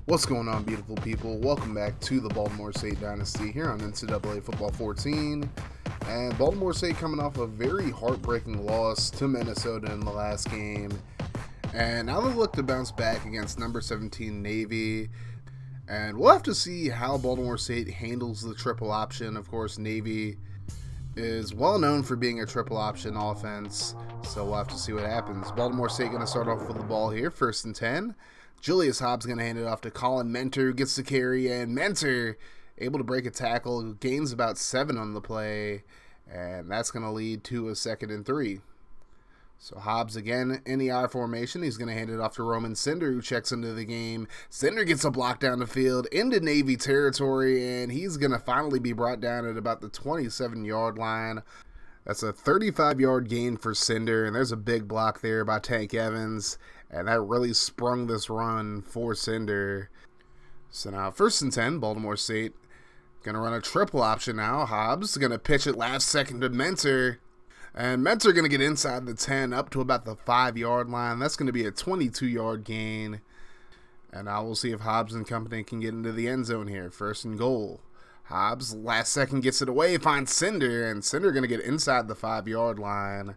What's going on, beautiful people? Welcome back to the Baltimore State Dynasty here on NCAA Football 14. And Baltimore State coming off a very heartbreaking loss to Minnesota in the last game. And now they look to bounce back against number 17 Navy. And we'll have to see how Baltimore State handles the triple option. Of course, Navy is well known for being a triple option offense, so we'll have to see what happens. Baltimore State going to start off with the ball here, 1st and 10. Julius Hobbs going to hand it off to Colin Mentor, who gets the carry, and Mentor able to break a tackle, gains about 7 on the play, and that's going to lead to a 2nd and 3. So Hobbs again in the I formation. He's going to hand it off to Roman Cinder, who checks into the game. Cinder gets a block down the field into Navy territory, and he's going to finally be brought down at about the 27-yard line. That's a 35-yard gain for Cinder, and there's a big block there by Tank Evans, and that really sprung this run for Cinder. So now 1st and 10, Baltimore State going to run a triple option now. Hobbs going to pitch it last second to Mentor, and Mentor going to get inside the 10 up to about the 5-yard line. That's going to be a 22-yard gain, and now we'll see if Hobbs and company can get into the end zone here. 1st and goal. Hobbs, last second, gets it away, finds Cinder, and Cinder going to get inside the 5-yard line.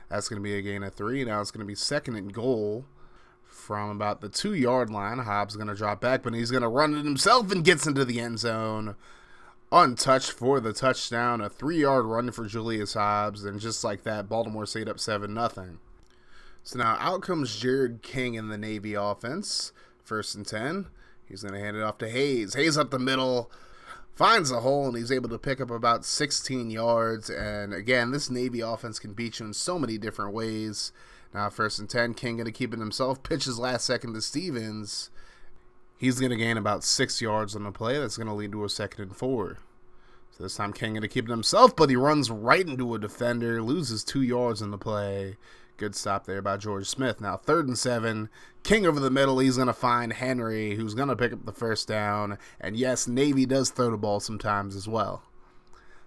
That's going to be a gain of 3. Now it's going to be 2nd and goal from about the 2-yard line. Hobbs going to drop back, but he's going to run it himself and gets into the end zone. Untouched for the touchdown, a 3-yard run for Julius Hobbs, and just like that, Baltimore State up 7-0. So now out comes Jared King in the Navy offense. 1st and 10. He's going to hand it off to Hayes. Hayes up the middle. Finds a hole, and he's able to pick up about 16 yards. And again, this Navy offense can beat you in so many different ways. Now 1st and 10, King going to keep it himself. Pitches last second to Stevens. He's going to gain about 6 yards on the play. That's going to lead to a 2nd and 4. So this time King going to keep it himself, but he runs right into a defender. Loses 2 yards on the play. Good stop there by George Smith. Now 3rd and 7. King over the middle. He's going to find Henry, who's going to pick up the 1st down. And yes, Navy does throw the ball sometimes as well.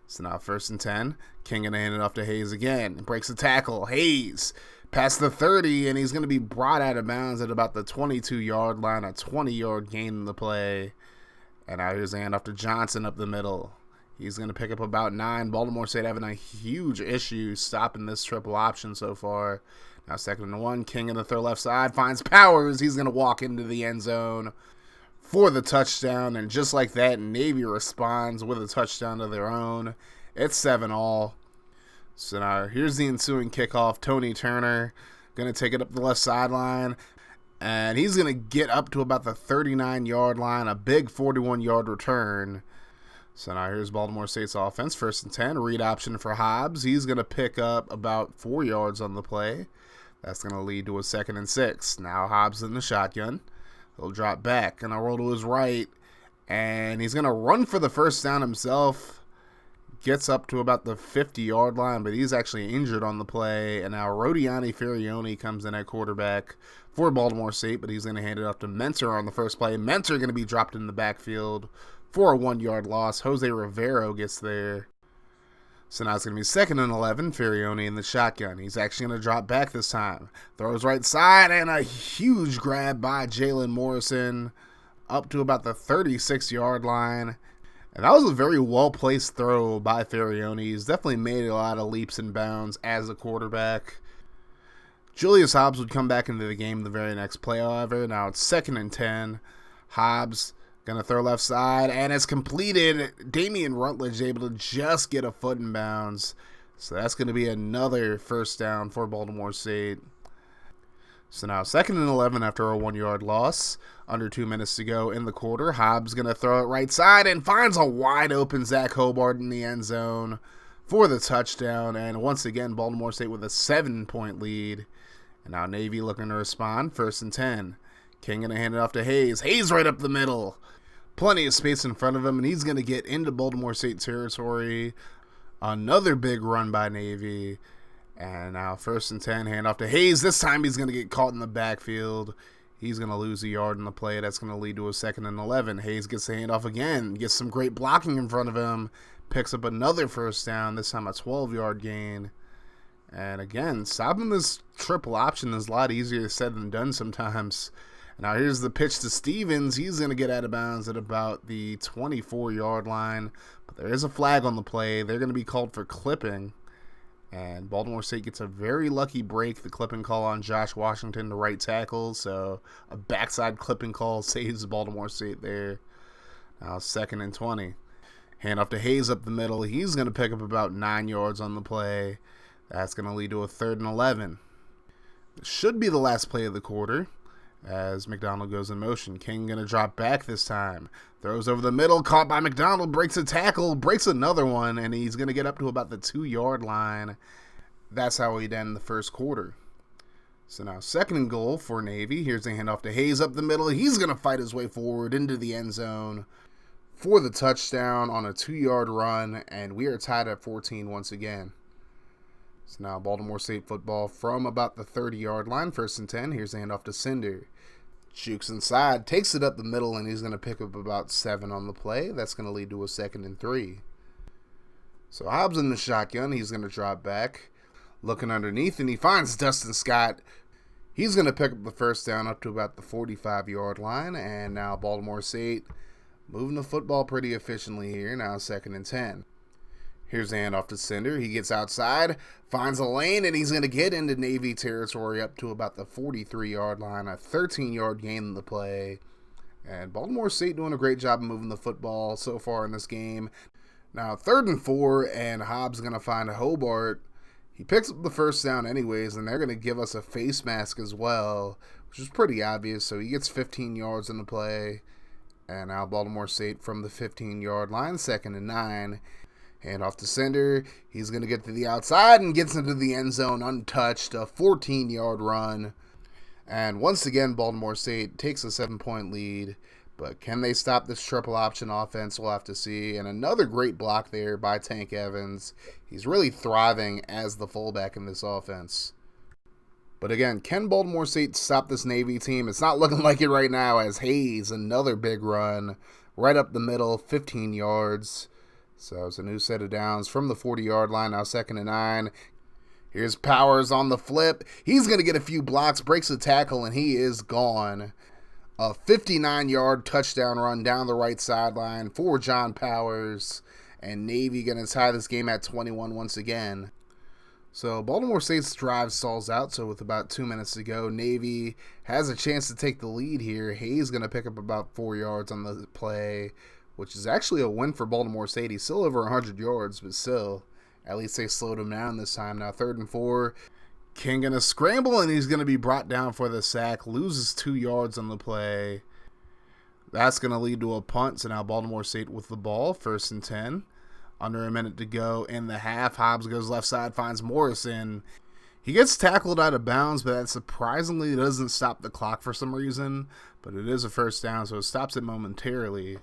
So now 1st and 10. King going to hand it off to Hayes again. Breaks the tackle. Hayes past the 30, and he's going to be brought out of bounds at about the 22-yard line. A 20-yard gain in the play. And now here's the hand off to Johnson up the middle. He's going to pick up about 9. Baltimore State having a huge issue stopping this triple option so far. Now 2nd and 1. King in the third left side finds Powers. He's going to walk into the end zone for the touchdown. And just like that, Navy responds with a touchdown of their own. It's 7-all. So now here's the ensuing kickoff. Tony Turner going to take it up the left sideline. And he's going to get up to about the 39-yard line. A big 41-yard return. So now here's Baltimore State's offense. 1st and 10. Read option for Hobbs. He's going to pick up about 4 yards on the play. That's going to lead to a 2nd and 6. Now Hobbs in the shotgun. He'll drop back and roll to his right. And he's going to run for the 1st down himself. Gets up to about the 50-yard line, but he's actually injured on the play. And now Rodiani Ferioni comes in at quarterback for Baltimore State, but he's going to hand it off to Mentor on the first play. Mentor going to be dropped in the backfield for a 1-yard loss. Jose Rivero gets there. So now it's going to be 2nd and 11. Ferioni in the shotgun. He's actually going to drop back this time. Throws right side, and a huge grab by Jalen Morrison up to about the 36-yard line. And that was a very well-placed throw by Ferioni. He's definitely made a lot of leaps and bounds as a quarterback. Julius Hobbs would come back into the game the very next play, however. Now it's 2nd and 10. Hobbs going to throw left side, and it's completed. Damian Rutledge able to just get a foot in bounds. So that's going to be another 1st down for Baltimore State. So now 2nd and 11 after a 1-yard loss. Under 2 minutes to go in the quarter. Hobbs going to throw it right side and finds a wide open Zach Hobart in the end zone for the touchdown. And once again, Baltimore State with a 7-point lead. And now Navy looking to respond. 1st and 10. King going to hand it off to Hayes. Hayes right up the middle. Plenty of space in front of him, and he's going to get into Baltimore State territory. Another big run by Navy. And now 1st and 10, hand off to Hayes. This time he's going to get caught in the backfield. He's going to lose a yard in the play. That's going to lead to a 2nd and 11. Hayes gets the handoff again. Gets some great blocking in front of him. Picks up another 1st down. This time a 12-yard gain. And again, stopping this triple option is a lot easier said than done sometimes. Now here's the pitch to Stevens. He's going to get out of bounds at about the 24-yard line. But there is a flag on the play. They're going to be called for clipping. And Baltimore State gets a very lucky break. The clipping call on Josh Washington, the right tackle. So a backside clipping call saves Baltimore State there. Now 2nd and 20. Hand off to Hayes up the middle. He's going to pick up about 9 yards on the play. That's going to lead to a 3rd and 11. This should be the last play of the quarter as McDonald goes in motion. King going to drop back this time. Throws over the middle, caught by McDonald, breaks a tackle, breaks another one, and he's going to get up to about the 2-yard line. That's how he'd end the first quarter. So now 2nd and goal for Navy. Here's the handoff to Hayes up the middle. He's going to fight his way forward into the end zone for the touchdown on a 2-yard run, and we are tied at 14 once again. So now Baltimore State football from about the 30-yard line, 1st and 10. Here's the handoff to Cinder. Jukes inside, takes it up the middle, and he's going to pick up about 7 on the play. That's going to lead to a 2nd and 3. So Hobbs in the shotgun. He's going to drop back, looking underneath, and he finds Dustin Scott. He's going to pick up the first down up to about the 45-yard line, and now Baltimore State moving the football pretty efficiently here. Now 2nd and 10. Here's the handoff to Cinder. He gets outside, finds a lane, and he's going to get into Navy territory up to about the 43-yard line. A 13-yard gain in the play. And Baltimore State doing a great job of moving the football so far in this game. Now 3rd and 4, and Hobbs going to find Hobart. He picks up the first down anyways, and they're going to give us a face mask as well, which is pretty obvious. So he gets 15 yards in the play. And now Baltimore State from the 15-yard line, 2nd and 9. Hand off to Cinder. He's going to get to the outside and gets into the end zone untouched. A 14-yard run. And once again, Baltimore State takes a 7-point lead. But can they stop this triple option offense? We'll have to see. And another great block there by Tank Evans. He's really thriving as the fullback in this offense. But again, can Baltimore State stop this Navy team? It's not looking like it right now as Hayes, another big run. Right up the middle, 15 yards. So it's a new set of downs from the 40-yard line, now 2nd and 9. Here's Powers on the flip. He's going to get a few blocks, breaks a tackle, and he is gone. A 59-yard touchdown run down the right sideline for John Powers. And Navy going to tie this game at 21 once again. So Baltimore State's drive stalls out, so with about 2 minutes to go, Navy has a chance to take the lead here. Hayes going to pick up about 4 yards on the play, which is actually a win for Baltimore State. He's still over 100 yards, but still, at least they slowed him down this time. Now 3rd and 4. King going to scramble, and he's going to be brought down for the sack. Loses 2 yards on the play. That's going to lead to a punt, so now Baltimore State with the ball, 1st and 10. Under a minute to go in the half. Hobbs goes left side, finds Morrison. He gets tackled out of bounds, but that surprisingly doesn't stop the clock for some reason. But it is a first down, so it stops it momentarily.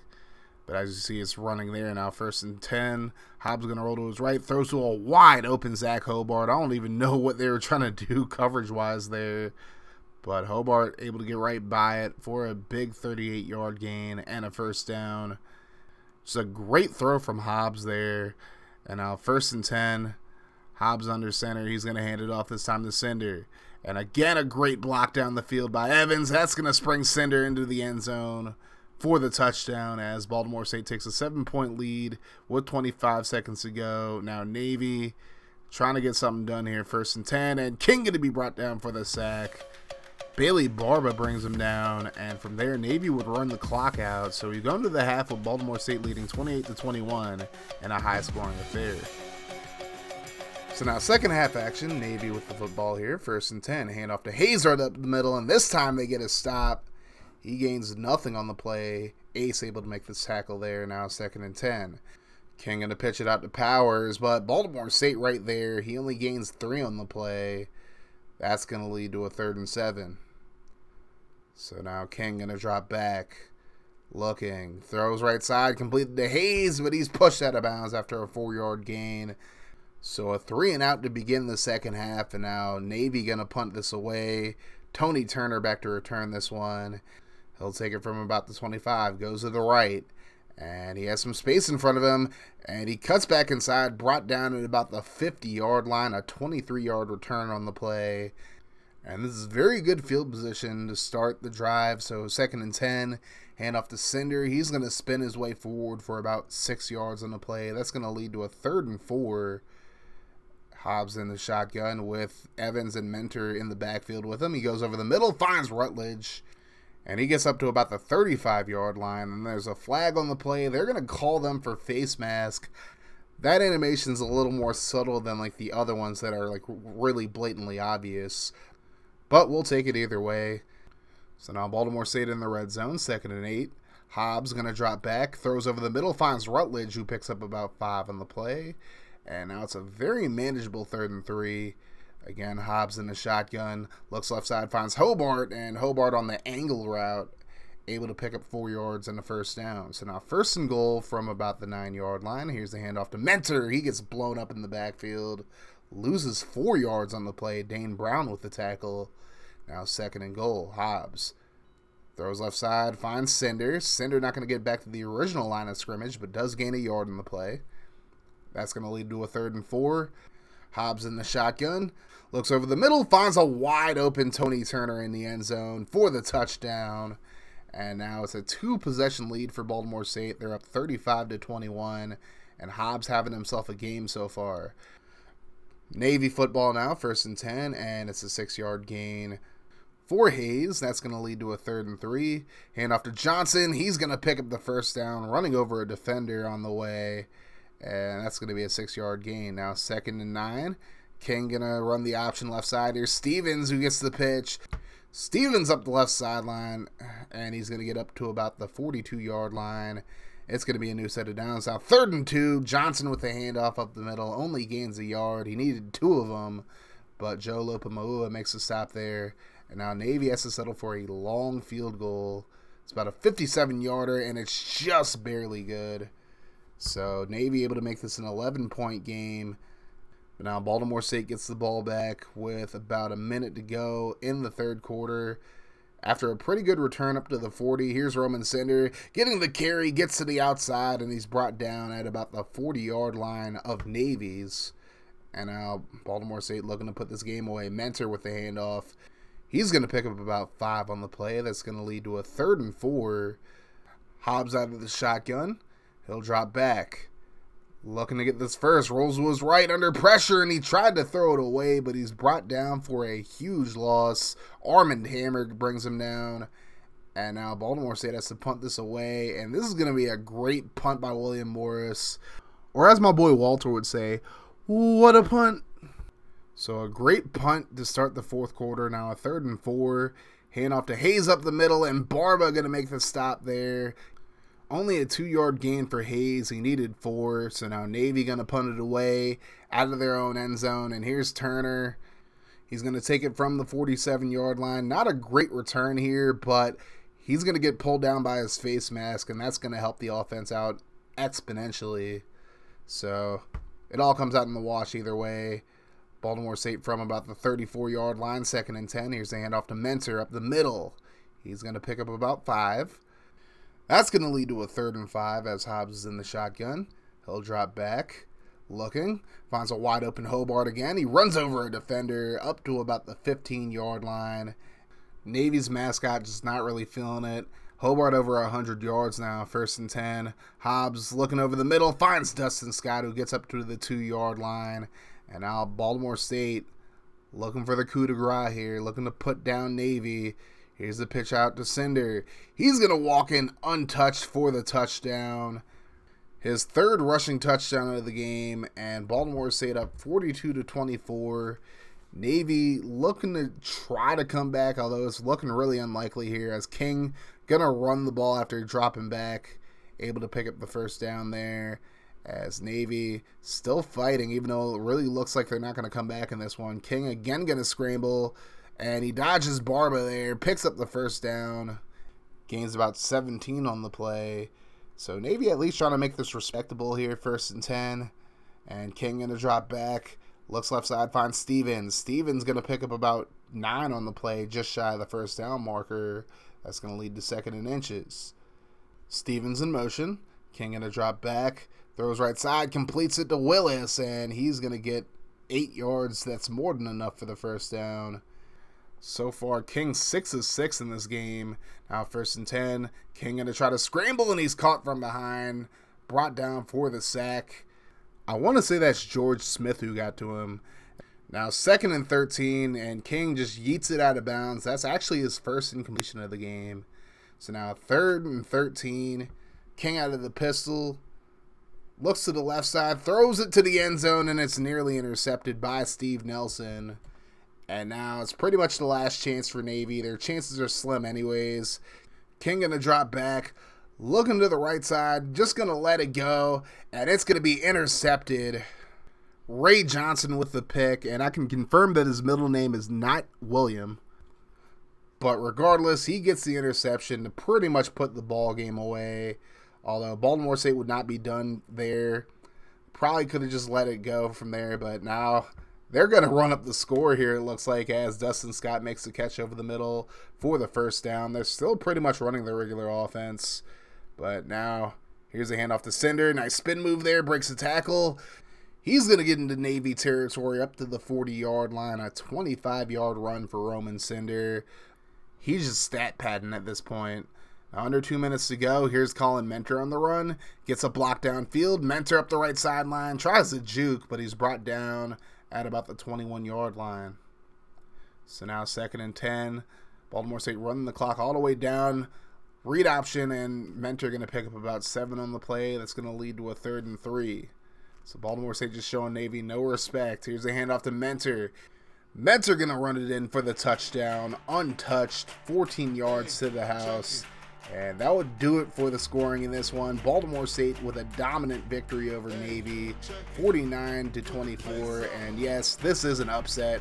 But as you see, it's running there now, 1st and 10. Hobbs going to roll to his right, throws to a wide open Zach Hobart. I don't even know what they were trying to do coverage-wise there. But Hobart able to get right by it for a big 38-yard gain and a first down. It's a great throw from Hobbs there. And now 1st and 10. Hobbs under center. He's going to hand it off this time to Cinder. And again, a great block down the field by Evans. That's going to spring Cinder into the end zone for the touchdown as Baltimore State takes a 7-point lead with 25 seconds to go. Now Navy trying to get something done here. 1st and 10. And King going to be brought down for the sack. Bailey Barba brings him down, and from there, Navy would run the clock out. So we go into the half with Baltimore State leading 28-21 in a high-scoring affair. So now second half action, Navy with the football here. 1st and 10, hand off to Hayes right up the middle, and this time they get a stop. He gains nothing on the play. Ace able to make this tackle there. Now 2nd and 10. King going to pitch it out to Powers, but Baltimore State right there. He only gains 3 on the play. That's going to lead to a 3rd and 7. So now King going to drop back. Looking. Throws right side. Completed to Hayes, but he's pushed out of bounds after a 4-yard gain. So a 3 and out to begin the second half. And now Navy going to punt this away. Tony Turner back to return this one. He'll take it from about the 25. Goes to the right. And he has some space in front of him. And he cuts back inside. Brought down at about the 50-yard line. A 23-yard return on the play. And this is very good field position to start the drive. So 2nd and 10, hand off to Cinder. He's going to spin his way forward for about 6 yards on the play. That's going to lead to a 3rd and 4. Hobbs in the shotgun with Evans and Mentor in the backfield with him. He goes over the middle, finds Rutledge, and he gets up to about the 35-yard line. And there's a flag on the play. They're going to call them for face mask. That animation's a little more subtle than like the other ones that are like really blatantly obvious. But we'll take it either way. So now Baltimore State in the red zone, 2nd and 8. Hobbs going to drop back, throws over the middle, finds Rutledge, who picks up about 5 on the play. And now it's a very manageable 3rd and 3. Again, Hobbs in the shotgun, looks left side, finds Hobart, and Hobart on the angle route, able to pick up 4 yards and a 1st down. So now 1st and goal from about the 9-yard line. Here's the handoff to Mentor. He gets blown up in the backfield, loses 4 yards on the play. Dane Brown with the tackle. Now 2nd and goal. Hobbs throws left side, finds Cinder. Cinder not going to get back to the original line of scrimmage, but does gain a yard in the play. That's going to lead to a 3rd and 4. Hobbs in the shotgun, looks over the middle, finds a wide open Tony Turner in the end zone for the touchdown. And now it's a 2-possession lead for Baltimore State. They're up 35-21, and Hobbs having himself a game so far. Navy football now, 1st and 10, and it's a 6-yard gain for Hayes. That's going to lead to a 3rd and 3. Hand off to Johnson. He's going to pick up the 1st down, running over a defender on the way. And that's going to be a 6-yard gain. Now 2nd and 9. King going to run the option left side. Here's Stevens who gets the pitch. Stevens up the left sideline, and he's going to get up to about the 42-yard line. It's going to be a new set of downs. Now 3rd and 2. Johnson with the handoff up the middle. Only gains a yard. He needed 2 of them, but Joe Lopamaua makes a stop there. And now Navy has to settle for a long field goal. It's about a 57-yarder, and it's just barely good. So Navy able to make this an 11-point game. But now Baltimore State gets the ball back with about a minute to go in the 3rd quarter. After a pretty good return up to the 40, here's Roman Cinder getting the carry, gets to the outside, and he's brought down at about the 40-yard line of Navy's. And now Baltimore State looking to put this game away. Mentor with the handoff. He's going to pick up about 5 on the play. That's going to lead to a 3rd and 4. Hobbs out of the shotgun. He'll drop back. Looking to get this first. Rolls was right under pressure, and he tried to throw it away, but he's brought down for a huge loss. Armand Hammer brings him down. And now Baltimore State has to punt this away. And this is going to be a great punt by William Morris. Or as my boy Walter would say, what a punt. So a great punt to start the 4th quarter. Now a 3rd and 4. Hand off to Hayes up the middle, and Barba going to make the stop there. Only a 2-yard gain for Hayes. He needed 4. So now Navy going to punt it away out of their own end zone. And here's Turner. He's going to take it from the 47-yard line. Not a great return here, but he's going to get pulled down by his face mask, and that's going to help the offense out exponentially. So it all comes out in the wash either way. Baltimore State from about the 34-yard line, 2nd and 10. Here's the handoff to Mentor up the middle. He's going to pick up about 5. That's going to lead to a 3rd and 5 as Hobbs is in the shotgun. He'll drop back, looking, finds a wide open Hobart again. He runs over a defender up to about the 15-yard line. Navy's mascot just not really feeling it. Hobart over 100 yards now, 1st and 10. Hobbs looking over the middle, finds Dustin Scott, who gets up to the 2-yard line. And now Baltimore State looking for the coup de grace here, looking to put down Navy. Here's the pitch out to Cinder. He's going to walk in untouched for the touchdown. His 3rd rushing touchdown of the game, and Baltimore State up 42-24. Navy looking to try to come back, although it's looking really unlikely here as King going to run the ball after dropping back, able to pick up the 1st down there. As Navy still fighting, even though it really looks like they're not going to come back in this one. King again going to scramble. And he dodges Barba there, picks up the 1st down, gains about 17 on the play. So Navy at least trying to make this respectable here, 1st and 10. And King going to drop back, looks left side, finds Stevens. Stevens going to pick up about 9 on the play, just shy of the 1st down marker. That's going to lead to 2nd and inches. Stevens in motion. King going to drop back, throws right side, completes it to Willis, and he's going to get 8 yards. That's more than enough for the 1st down. So far, King 6 of 6 in this game. Now 1st and 10. King going to try to scramble, and he's caught from behind. Brought down for the sack. I want to say that's George Smith who got to him. Now 2nd and 13, and King just yeets it out of bounds. That's actually his first incompletion of the game. So now 3rd and 13. King out of the pistol. Looks to the left side. Throws it to the end zone, and it's nearly intercepted by Steve Nelson. And now it's pretty much the last chance for Navy. Their chances are slim anyways. King going to drop back. Looking to the right side. Just going to let it go. And it's going to be intercepted. Ray Johnson with the pick. And I can confirm that his middle name is not William. But regardless, he gets the interception to pretty much put the ball game away. Although Baltimore State would not be done there. Probably could have just let it go from there. But now they're going to run up the score here, it looks like, as Dustin Scott makes the catch over the middle for the 1st down. They're still pretty much running their regular offense. But now, here's a handoff to Cinder. Nice spin move there, breaks the tackle. He's going to get into Navy territory up to the 40-yard line. A 25-yard run for Roman Cinder. He's just stat padding at this point. Now, under 2 minutes to go. Here's Colin Mentor on the run. Gets a block downfield. Mentor up the right sideline. Tries to juke, but he's brought down at about the 21-yard line. So now 2nd and 10. Baltimore State running the clock all the way down. Read option, and Mentor going to pick up about 7 on the play. That's going to lead to a 3rd and 3. So Baltimore State just showing Navy no respect. Here's a handoff to Mentor. Mentor going to run it in for the touchdown. Untouched. 14 yards to the house. And that would do it for the scoring in this one. Baltimore State with a dominant victory over Navy, 49-24. And yes, this is an upset.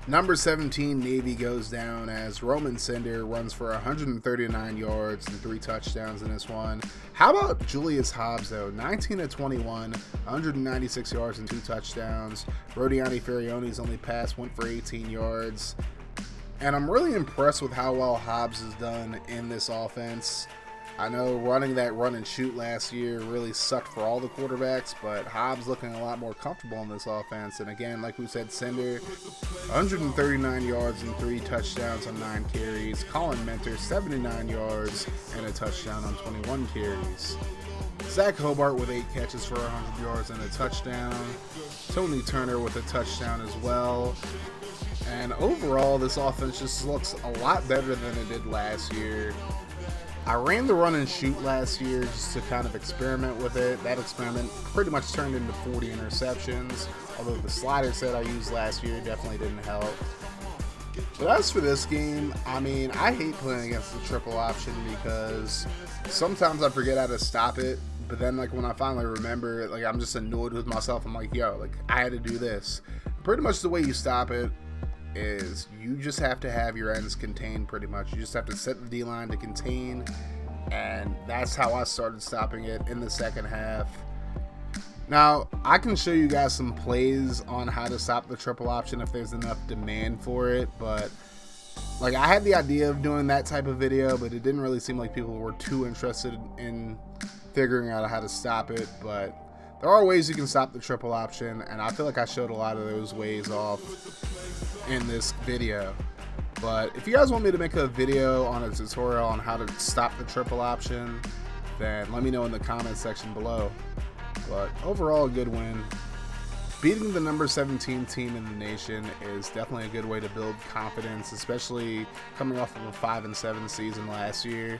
Number 17, Navy, goes down as Roman Cinder runs for 139 yards and 3 touchdowns in this one. How about Julius Hobbs, though? 19-21, 196 yards and 2 touchdowns. Rodiani Ferrione's only pass went for 18 yards. And I'm really impressed with how well Hobbs has done in this offense. I know running that run and shoot last year really sucked for all the quarterbacks, but Hobbs looking a lot more comfortable in this offense. And again, like we said, Cinder, 139 yards and 3 touchdowns on 9 carries. Colin Mentor, 79 yards and a touchdown on 21 carries. Zach Hobart with 8 catches for 100 yards and a touchdown. Tony Turner with a touchdown as well. And overall, this offense just looks a lot better than it did last year. I ran the run and shoot last year just to kind of experiment with it. That experiment pretty much turned into 40 interceptions, although the slider set I used last year definitely didn't help. But as for this game, I mean, I hate playing against the triple option because sometimes I forget how to stop it, but then like when I finally remember, like I'm just annoyed with myself. I'm like, yo, like I had to do this. Pretty much the way you stop it is you just have to have your ends contained pretty much. You just have to set the D-line to contain, and that's how I started stopping it in the second half. Now, I can show you guys some plays on how to stop the triple option if there's enough demand for it, but like I had the idea of doing that type of video, but it didn't really seem like people were too interested in figuring out how to stop it. But there are ways you can stop the triple option, and I feel like I showed a lot of those ways off in this video. But if you guys want me to make a video on a tutorial on how to stop the triple option, then let me know in the comment section below. But overall, a good win. Beating the number 17 team in the nation is definitely a good way to build confidence, especially coming off of a 5-7 season last year.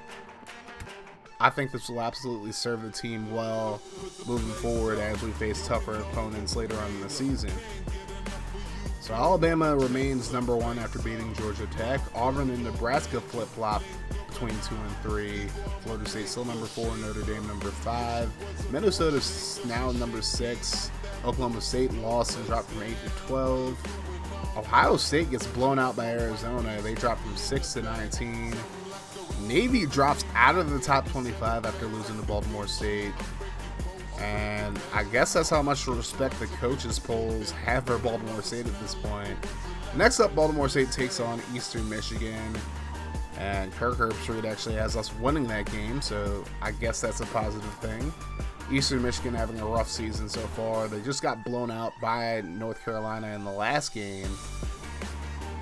I think this will absolutely serve the team well moving forward as we face tougher opponents later on in the season. So Alabama remains number 1 after beating Georgia Tech. Auburn and Nebraska flip-flop between 2 and 3. Florida State still number 4. Notre Dame number 5. Minnesota's now number 6. Oklahoma State lost and dropped from 8 to 12. Ohio State gets blown out by Arizona. They drop from 6 to 19. Navy drops out of the top 25 after losing to Baltimore State. And I guess that's how much respect the coaches polls have for Baltimore State at this point. Next up, Baltimore State takes on Eastern Michigan. And Kirk Herbstreit actually has us winning that game, so I guess that's a positive thing. Eastern Michigan having a rough season so far. They just got blown out by North Carolina in the last game.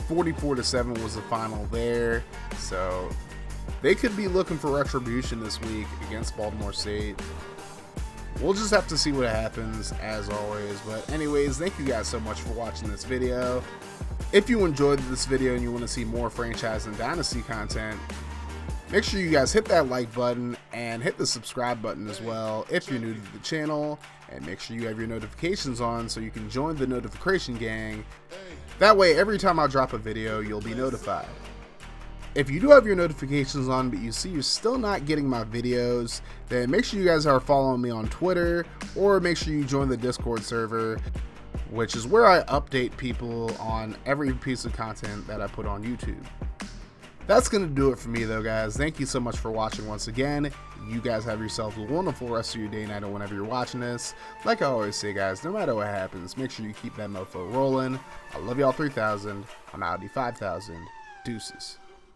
44-7 was the final there. So they could be looking for retribution this week against Baltimore State. We'll just have to see what happens, as always. But anyways, thank you guys so much for watching this video. If you enjoyed this video and you want to see more franchise and dynasty content, make sure you guys hit that like button and hit the subscribe button as well if you're new to the channel, and make sure you have your notifications on so you can join the notification gang. That way, every time I drop a video, you'll be notified. If you do have your notifications on but you see you're still not getting my videos, then make sure you guys are following me on Twitter, or make sure you join the Discord server, which is where I update people on every piece of content that I put on YouTube. That's going to do it for me though, guys. Thank you so much for watching once again. You guys have yourselves a wonderful rest of your day, night, or whenever you're watching this. Like I always say, guys, no matter what happens, make sure you keep that mofo rolling. I love y'all 3000. I'm Audi 5000. Deuces.